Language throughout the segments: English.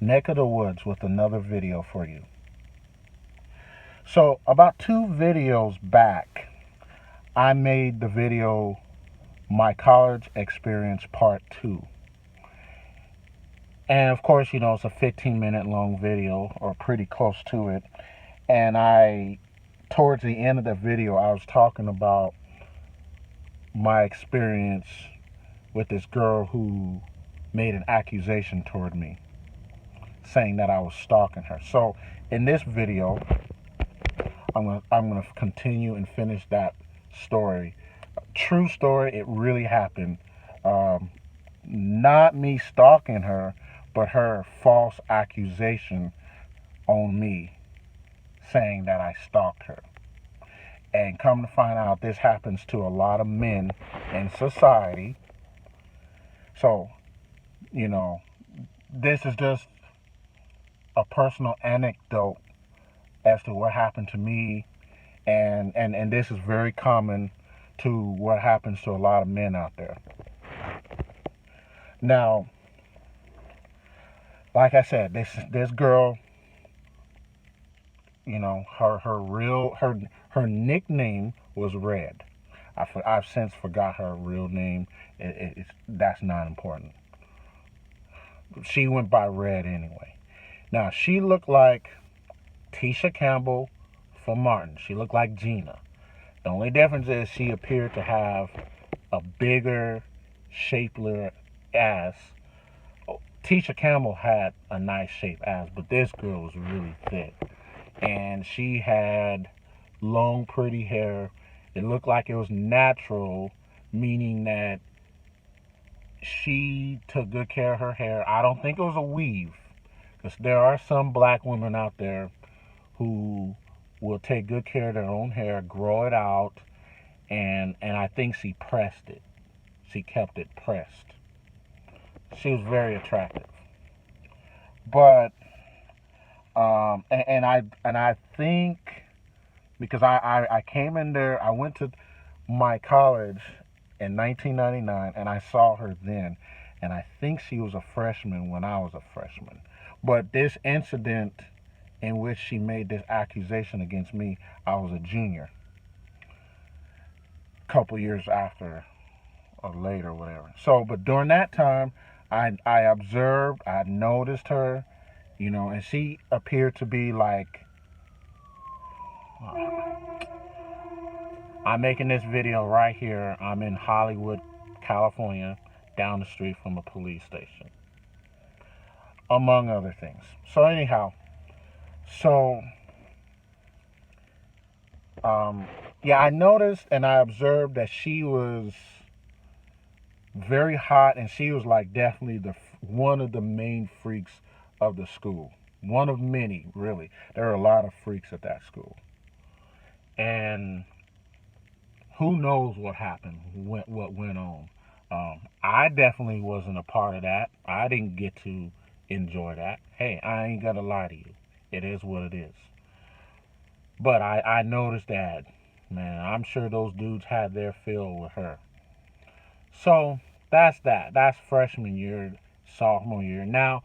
neck of the woods with another video for you. So, about 2 videos back, I made the video My College Experience Part 2. And of course, it's a 15-minute long video, or pretty close to it. And towards the end of the video, I was talking about my experience with this girl who made an accusation toward me, saying that I was stalking her. So in this video, I'm gonna continue and finish that story. True story. It really happened. Um, Not me stalking her, but her false accusation on me, saying that I stalked her. And come to find out, this happens to a lot of men in society. So, you know, this is just a personal anecdote as to what happened to me, and this is very common to what happens to a lot of men out there. Now, like I said, this girl, her nickname was Red. I've since forgot her real name. That's not important. She went by Red anyway. Now, she looked like Tisha Campbell from Martin. She looked like Gina. The only difference is she appeared to have a bigger, shapelier ass. Tisha Campbell had a nice shaped ass, but this girl was really thick. And she had long, pretty hair. It looked like it was natural, meaning that she took good care of her hair. I don't think it was a weave, because there are some black women out there who will take good care of their own hair, grow it out, and I think she pressed it. She kept it pressed. She was very attractive, but and I think because I came in there, I went to my college in 1999, and I saw her then, and I think she was a freshman when I was a freshman. But this incident in which she made this accusation against me, I was a junior. A couple years after or later, whatever. So, but during that time, I observed, I noticed her, and she appeared to be like, I'm making this video right here. I'm in Hollywood, California, down the street from a police station, among other things. So anyhow, so yeah, I noticed and I observed that she was very hot, and she was like definitely the one of the main freaks of the school. One of many, really. There are a lot of freaks at that school, and who knows what happened, what went on. I definitely wasn't a part of that. I didn't get to enjoy that. Hey, I ain't gonna lie to you. It is what it is. But I noticed that, man, I'm sure those dudes had their fill with her. So that's that. That's freshman year, sophomore year. Now,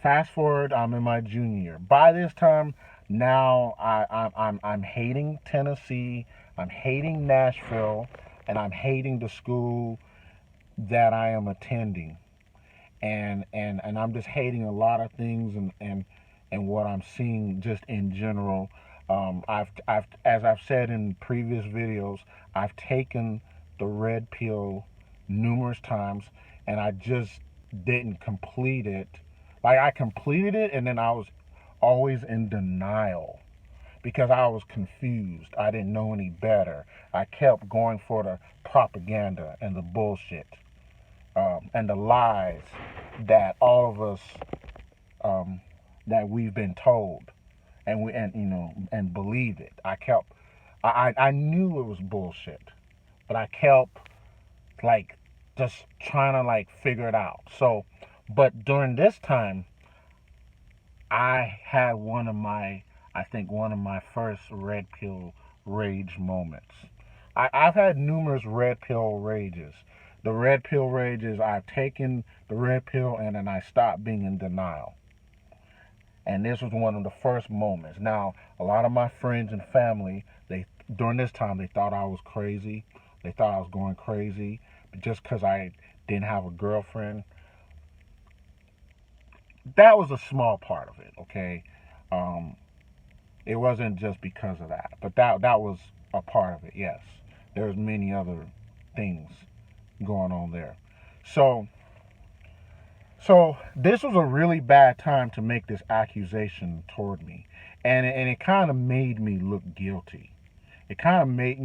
fast forward, I'm in my junior year. By this time, now I'm hating Tennessee. I'm hating Nashville, and I'm hating the school that I am attending, and I'm just hating a lot of things, and what I'm seeing just in general. I've as I've said in previous videos, I've taken the red pill numerous times, and I just didn't complete it. Like, I completed it, and then I was always in denial because I was confused. I didn't know any better. I kept going for the propaganda and the bullshit, and the lies that all of us, um, that we've been told, and believed it. I knew it was bullshit, but I kept like just trying to like figure it out. So, but during this time, I had I think one of my first red pill rage moments. I've had numerous red pill rages. The red pill rages, I've taken the red pill, and then I stopped being in denial. And this was one of the first moments. Now, a lot of my friends and family, they during this time they thought I was crazy. They thought I was going crazy, but just because I didn't have a girlfriend. That was a small part of it. Okay, um, it wasn't just because of that, but that was a part of it. Yes, there's many other things going on there. So so this was a really bad time to make this accusation toward me, and it kind of made me look guilty. It kind of made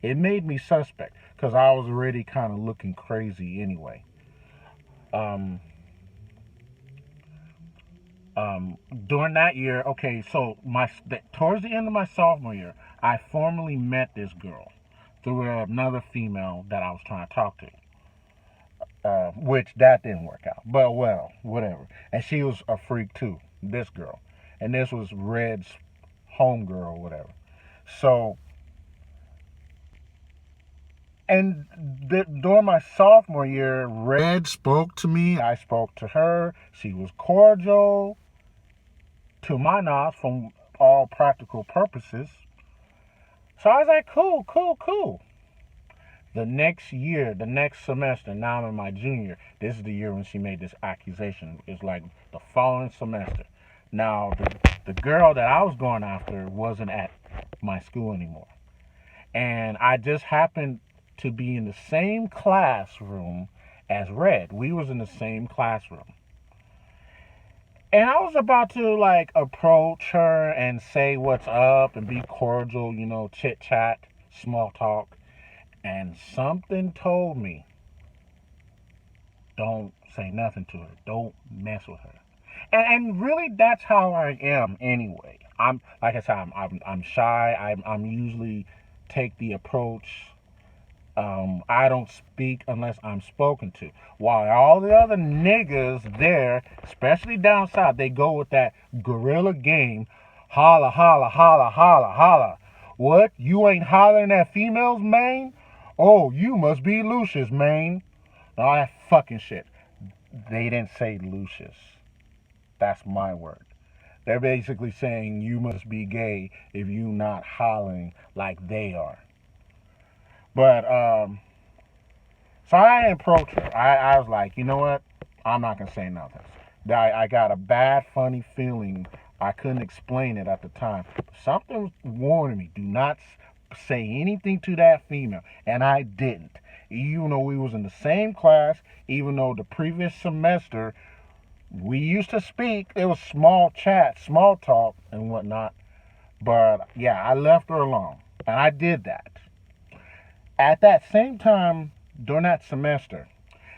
it made me suspect because I was already kind of looking crazy anyway. Um, During that year, okay, so towards the end of my sophomore year, I formally met this girl through another female that I was trying to talk to. Which that didn't work out. But well, whatever. And she was a freak too, this girl. And this was Red's homegirl or whatever. So, and during my sophomore year, Red spoke to me. I spoke to her. She was cordial, to my knowledge, from all practical purposes. So I was like, cool, cool, cool. The next year, the next semester, now I'm in my junior. This is the year when she made this accusation. It's like the following semester. Now, the girl that I was going after wasn't at my school anymore. And I just happened to be in the same classroom as Red. We was in the same classroom. And I was about to like approach her and say what's up and be cordial, chit chat, small talk. And something told me, don't say nothing to her. Don't mess with her. And really, that's how I am anyway. I'm like I said, I'm shy. I'm usually take the approach. I don't speak unless I'm spoken to. While all the other niggas there, especially down south, they go with that guerrilla game, holla, holla, holla, holla, holla. What? You ain't hollering at females, man? Oh, you must be Lucius, man. All that fucking shit. They didn't say Lucius. That's my word. They're basically saying you must be gay if you not hollering like they are. But so I approached her. I was like, you know what? I'm not gonna say nothing. I got a bad, funny feeling. I couldn't explain it at the time. Something warned me, do not say anything to that female, and I didn't. Even though we was in the same class, even though the previous semester we used to speak, it was small chat, small talk, and whatnot. But yeah, I left her alone, and I did that. At that same time, during that semester,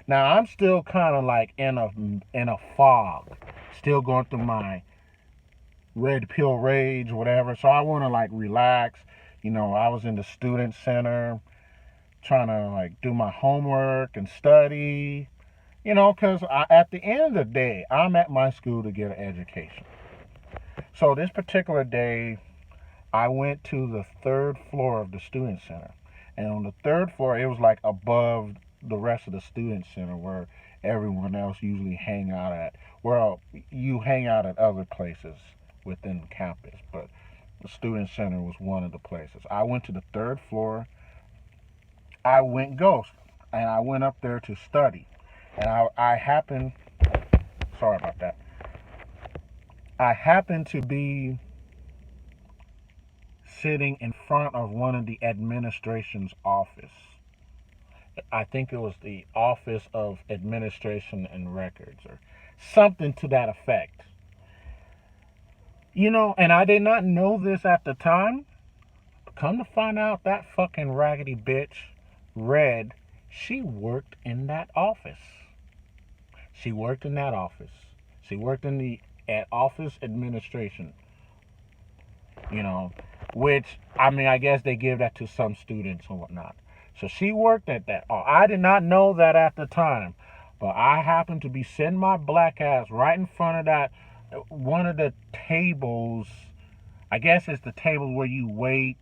now I'm still kind of like in a fog, still going through my red pill rage, whatever. So I want to like relax. I was in the student center trying to like do my homework and study. Because at the end of the day, I'm at my school to get an education. So this particular day, I went to the third floor of the student center. And on the third floor, it was like above the rest of the student center where everyone else usually hang out at. Well, you hang out at other places within campus, but the student center was one of the places. I went to the third floor. I went ghost, and I went up there to study. And I happened, sorry about that, I happened to be sitting in front of one of the administration's office. I think it was the Office of Administration and Records or something to that effect. And I did not know this at the time. Come to find out, that fucking raggedy bitch, Red, she worked in that office. She worked in that office. She worked in the office administration, you know, which, I mean, I guess they give that to some students and whatnot. So she worked at that. Oh, I did not know that at the time, but I happened to be sitting my black ass right in front of that, one of the tables. I guess it's the table where you wait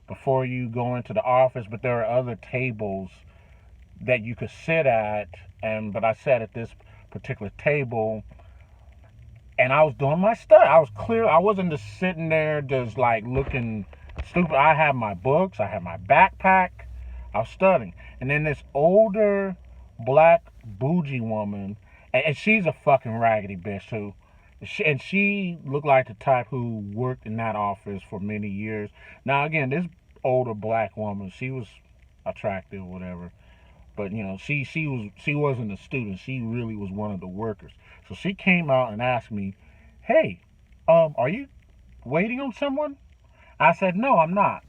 before you go into the office, but there are other tables that you could sit at. But I sat at this particular table, And I was doing my study. I wasn't just sitting there just like looking stupid. I had my books, I had my backpack, I was studying. And then this older black bougie woman, and she's a fucking raggedy bitch too. And she looked like the type who worked in that office for many years. Now again, this older black woman, she was attractive, whatever. But she wasn't a student. She really was one of the workers. So she came out and asked me, "Hey, are you waiting on someone?" I said, "No, I'm not."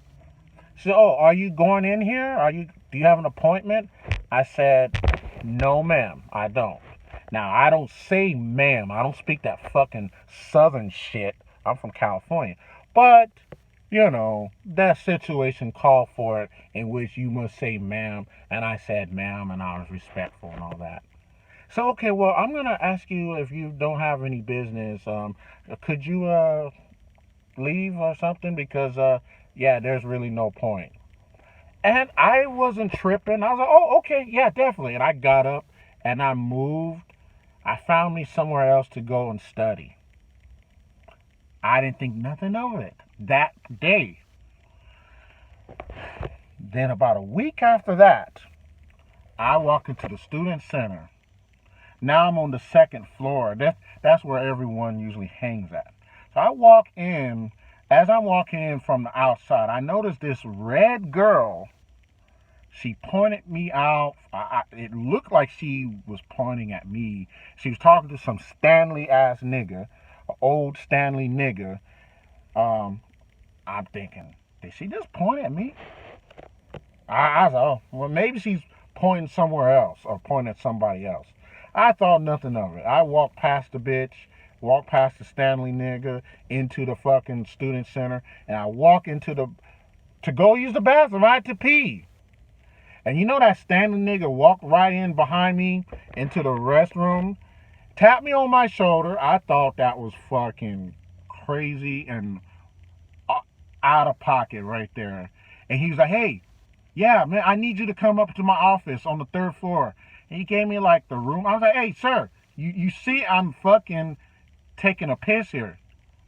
She said, "Oh, are you going in here? Do you have an appointment?" I said, "No, ma'am, I don't." Now, I don't say ma'am. I don't speak that fucking southern shit. I'm from California. But, that situation called for it in which you must say ma'am. And I said ma'am, and I was respectful and all that. So, okay, well, I'm going to ask you, if you don't have any business, could you leave or something? Because, yeah, there's really no point. And I wasn't tripping. I was like, oh, okay, yeah, definitely. And I got up and I moved. I found me somewhere else to go and study. I didn't think nothing of it that day. Then about a week after that, I walk into the student center. Now I'm on the second floor. That's where everyone usually hangs at. So I walk in. As I'm walking in from the outside, I notice this red girl. She pointed me out. It looked like she was pointing at me. She was talking to some Stanley ass nigga, an old Stanley nigga. I'm thinking, did she just point at me? I was like, oh, well, maybe she's pointing somewhere else or pointing at somebody else. I thought nothing of it. I walked past the bitch, walked past the Stanley nigga into the fucking student center, and I walk to go use the bathroom. I had to pee. And you know that Stanley nigga walked right in behind me into the restroom, tapped me on my shoulder. I thought that was fucking crazy and out of pocket right there. And he was like, hey, yeah, man, I need you to come up to my office on the third floor. And he gave me like the room. I was like, hey, sir, you see I'm fucking taking a piss here.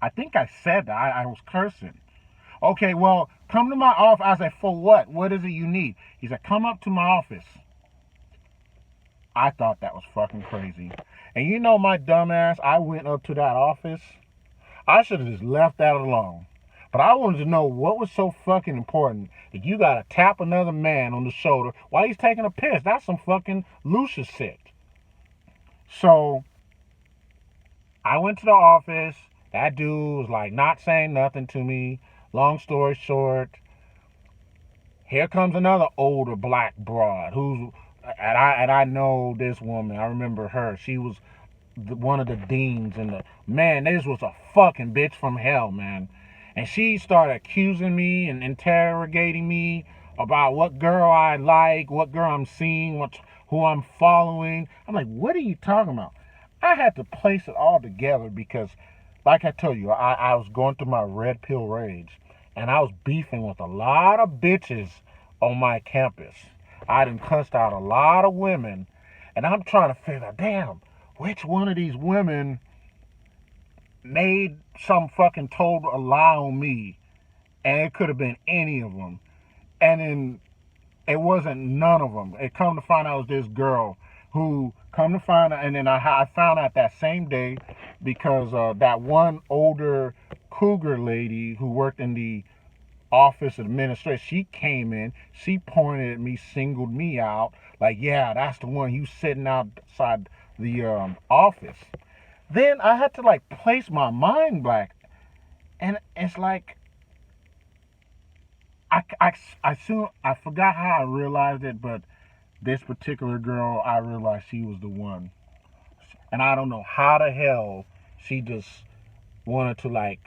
I think I said that. I was cursing. Okay, well, come to my office. I said, for what? What is it you need? He said, come up to my office. I thought that was fucking crazy. And you know my dumb ass, I went up to that office. I should have just left that alone. But I wanted to know what was so fucking important that you gotta tap another man on the shoulder while he's taking a piss. That's some fucking Lucius shit. So I went to the office. That dude was like not saying nothing to me. Long story short, here comes another older black broad and I know this woman. I remember her. She was one of the deans, and man, this was a fucking bitch from hell, man. And she started accusing me and interrogating me about what girl I like, what girl I'm seeing, who I'm following. I'm like, what are you talking about? I had to place it all together because, like I told you, I was going through my red pill rage, and I was beefing with a lot of bitches on my campus. I done cussed out a lot of women, and I'm trying to figure out, damn, which one of these women made told a lie on me, and it could have been any of them. And then it wasn't none of them. It come to find out it was this girl who come to find out, and then I found out that same day because that one older cougar lady who worked in the office administration, she came in, she pointed at me, singled me out, like, yeah, that's the one, you sitting outside the office. Then I had to like place my mind back, and it's like I forgot how I realized it, but this particular girl, I realized she was the one, and I don't know how the hell she just wanted to like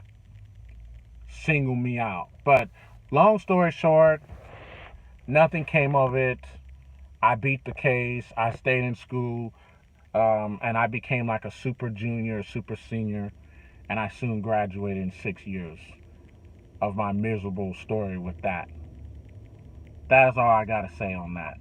single me out. But long story short, nothing came of it. I beat the case. I stayed in school, and I became like a super junior, super senior, and I soon graduated in 6 years of my miserable story with that. That is all I gotta say on that.